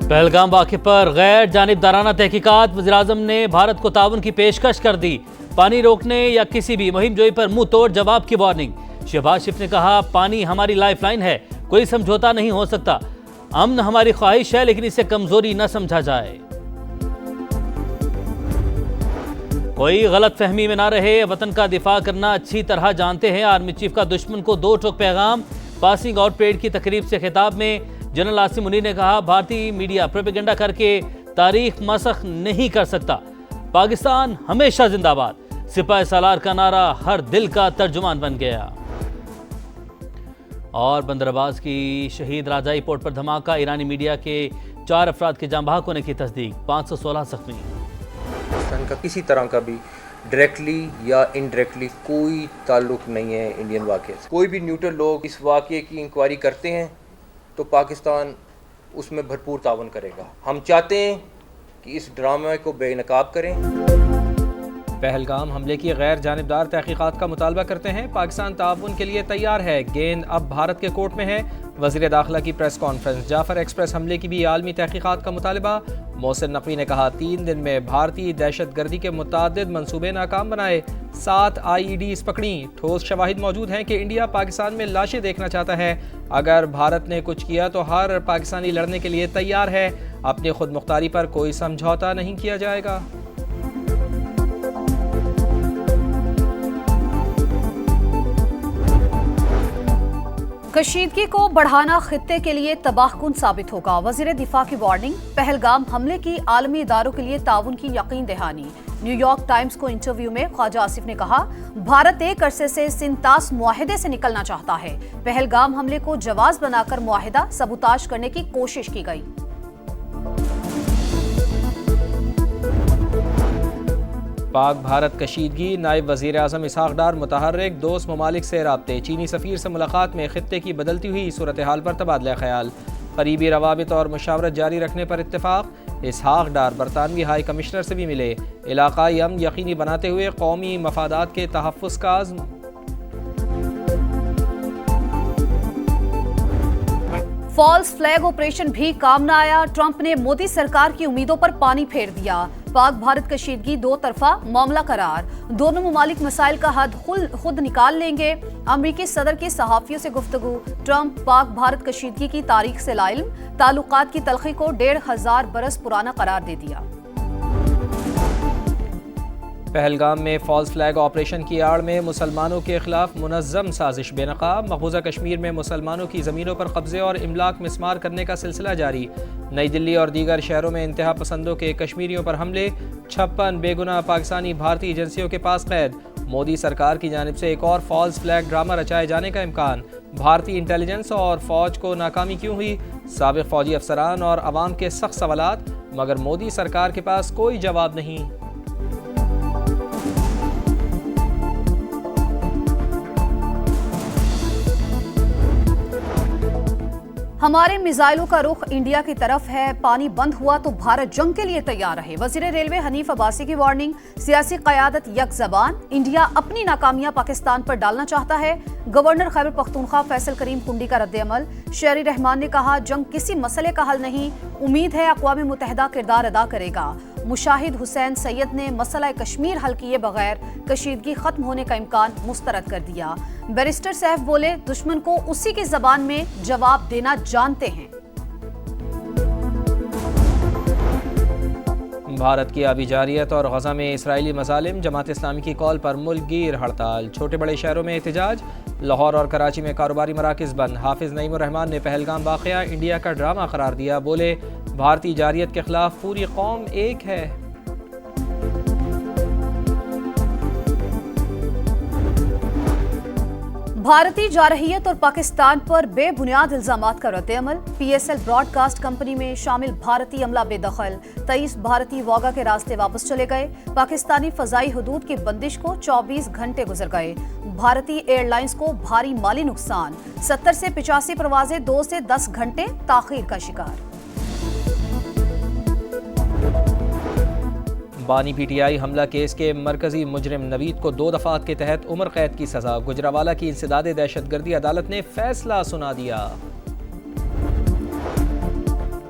پہلگام واقعے پر غیر جانبدارانہ تحقیقات، وزیراعظم نے بھارت کو تعاون کی پیشکش کر دی۔ پانی روکنے یا کسی بھی مہم جوئی پر منہ توڑ جواب کی وارننگ۔ شہباز شریف نے کہا پانی ہماری لائف لائن ہے، کوئی سمجھوتا نہیں ہو سکتا۔ امن ہماری خواہش ہے لیکن اسے کمزوری نہ سمجھا جائے۔ کوئی غلط فہمی میں نہ رہے، وطن کا دفاع کرنا اچھی طرح جانتے ہیں۔ آرمی چیف کا دشمن کو دو ٹوک پیغام۔ پاسنگ آؤٹ پریڈ کی تقریب سے خطاب میں جنرل عاصم منیر نے کہا بھارتی میڈیا پروپیگنڈا کر کے تاریخ مسخ نہیں کر سکتا۔ پاکستان ہمیشہ زندہ باد۔ سپاہ سالار کا نعرہ ہر دل کا ترجمان بن گیا۔ اور بندرعباس کی شہید راجائی پورٹ پر دھماکہ، ایرانی میڈیا کے 4 افراد کے جاں بحق ہونے کی تصدیق، 516 زخمی۔ پاکستان کا کسی طرح کا بھی ڈائریکٹلی یا انڈائریکٹلی کوئی تعلق نہیں ہے انڈین واقعے سے۔ کوئی بھی نیوٹرل لوگ اس واقعے کی انکوائری کرتے ہیں تو پاکستان اس میں بھرپور تعاون کرے گا۔ ہم چاہتے ہیں کہ اس ڈرامے کو بے نقاب کریں۔ پہلگام حملے کی غیر جانبدار تحقیقات کا مطالبہ کرتے ہیں، پاکستان تعاون کے لیے تیار ہے، گیند اب بھارت کے کورٹ میں ہے۔ وزیر داخلہ کی پریس کانفرنس۔ جعفر ایکسپریس حملے کی بھی عالمی تحقیقات کا مطالبہ۔ محسن نقوی نے کہا 3 دن میں بھارتی دہشت گردی کے متعدد منصوبے ناکام بنائے، 7 IEDs پکڑیں۔ ٹھوس شواہد موجود ہیں کہ انڈیا پاکستان میں لاشیں دیکھنا چاہتا ہے۔ اگر بھارت نے کچھ کیا تو ہر پاکستانی لڑنے کے لیے تیار ہے، اپنی خود مختاری پر کوئی سمجھوتا نہیں کیا جائے گا۔ کشیدگی کو بڑھانا خطے کے لیے تباہ کن ثابت ہوگا، وزیر دفاع کی وارننگ۔ پہلگام حملے کی عالمی اداروں کے لیے تعاون کی یقین دہانی۔ نیو یارک ٹائمز کو انٹرویو میں خواجہ آصف نے کہا بھارت ایک عرصے سے سنتاس معاہدے سے نکلنا چاہتا ہے، پہلگام حملے کو جواز بنا کر معاہدہ سبوتاژ کرنے کی کوشش کی گئی۔ پاک بھارت کشیدگی، نائب وزیر اعظم اسحاق ڈار متحرک، دوست ممالک سے رابطے، چینی سفیر سے ملاقات میں خطے کی بدلتی ہوئی صورتحال پر تبادلہ خیال، قریبی روابط اور مشاورت جاری رکھنے پر اتفاق۔ اسحاق ڈار برطانوی ہائی کمشنر سے بھی ملے، علاقائی امن یقینی بناتے ہوئے قومی مفادات کے تحفظ کا عزم۔ فالس فلیگ آپریشن بھی کام نہ آیا، ٹرمپ نے مودی سرکار کی امیدوں پر پانی پھیر دیا۔ پاک بھارت کشیدگی 2 طرفہ معاملہ قرار، دونوں ممالک مسائل کا حل خود نکال لیں گے۔ امریکی صدر کی صحافیوں سے گفتگو، ٹرمپ پاک بھارت کشیدگی کی تاریخ سے لا علم، تعلقات کی تلخی کو 1500 برس پرانا قرار دے دیا۔ پہلگام میں فالس فلیگ آپریشن کی آڑ میں مسلمانوں کے خلاف منظم سازش بے نقاب، مقبوضہ کشمیر میں مسلمانوں کی زمینوں پر قبضے اور املاک مسمار کرنے کا سلسلہ جاری۔ نئی دلی اور دیگر شہروں میں انتہا پسندوں کے کشمیریوں پر حملے، 56 بے گناہ پاکستانی بھارتی ایجنسیوں کے پاس قید۔ مودی سرکار کی جانب سے ایک اور فالس فلیگ ڈرامہ رچائے جانے کا امکان، بھارتی انٹیلیجنس اور فوج کو ناکامی کیوں ہوئی؟ سابق فوجی افسران اور عوام کے سخت سوالات، مگر مودی سرکار کے پاس کوئی جواب نہیں۔ ہمارے میزائلوں کا رخ انڈیا کی طرف ہے، پانی بند ہوا تو بھارت جنگ کے لیے تیار رہے۔ وزیر ریلوے حنیف عباسی کی وارننگ، سیاسی قیادت یک زبان، انڈیا اپنی ناکامیاں پاکستان پر ڈالنا چاہتا ہے۔ گورنر خیبر پختونخوا فیصل کریم کنڈی کا رد عمل، شہری رحمان نے کہا جنگ کسی مسئلے کا حل نہیں، امید ہے اقوام متحدہ کردار ادا کرے گا۔ مشاہد حسین سید نے مسئلہ کشمیر حل کیے بغیر کشیدگی ختم ہونے کا امکان مسترد کر دیا۔ بیرسٹر سیف بولے دشمن کو اسی کی زبان میں جواب دینا جانتے ہیں۔ بھارت کی آبی جارحیت اور غزہ میں اسرائیلی مظالم، جماعت اسلامی کی کال پر ملک گیر ہڑتال، چھوٹے بڑے شہروں میں احتجاج، لاہور اور کراچی میں کاروباری مراکز بند۔ حافظ نعیم الرحمان نے پہلگام واقعہ انڈیا کا ڈرامہ قرار دیا، بولے بھارتی جارحیت کے خلاف پوری قوم ایک ہے۔ بھارتی جارحیت اور پاکستان پر بے بنیاد الزامات کا رد عمل، PSL براڈ کاسٹ کمپنی میں شامل بھارتی عملہ بے دخل، 23 بھارتی واگا کے راستے واپس چلے گئے۔ پاکستانی فضائی حدود کی بندش کو 24 گھنٹے گزر گئے۔ بھارتی ایئر لائنز کو بھاری مالی نقصان، 70 سے 85 پروازیں 2 سے 10 گھنٹے تاخیر کا شکار۔ بانی PTI حملہ کیس کے مرکزی مجرم نوید کو 2 دفعات کے تحت عمر قید کی سزا، گجرانوالہ کی انسداد دہشت گردی عدالت نے فیصلہ سنا دیا۔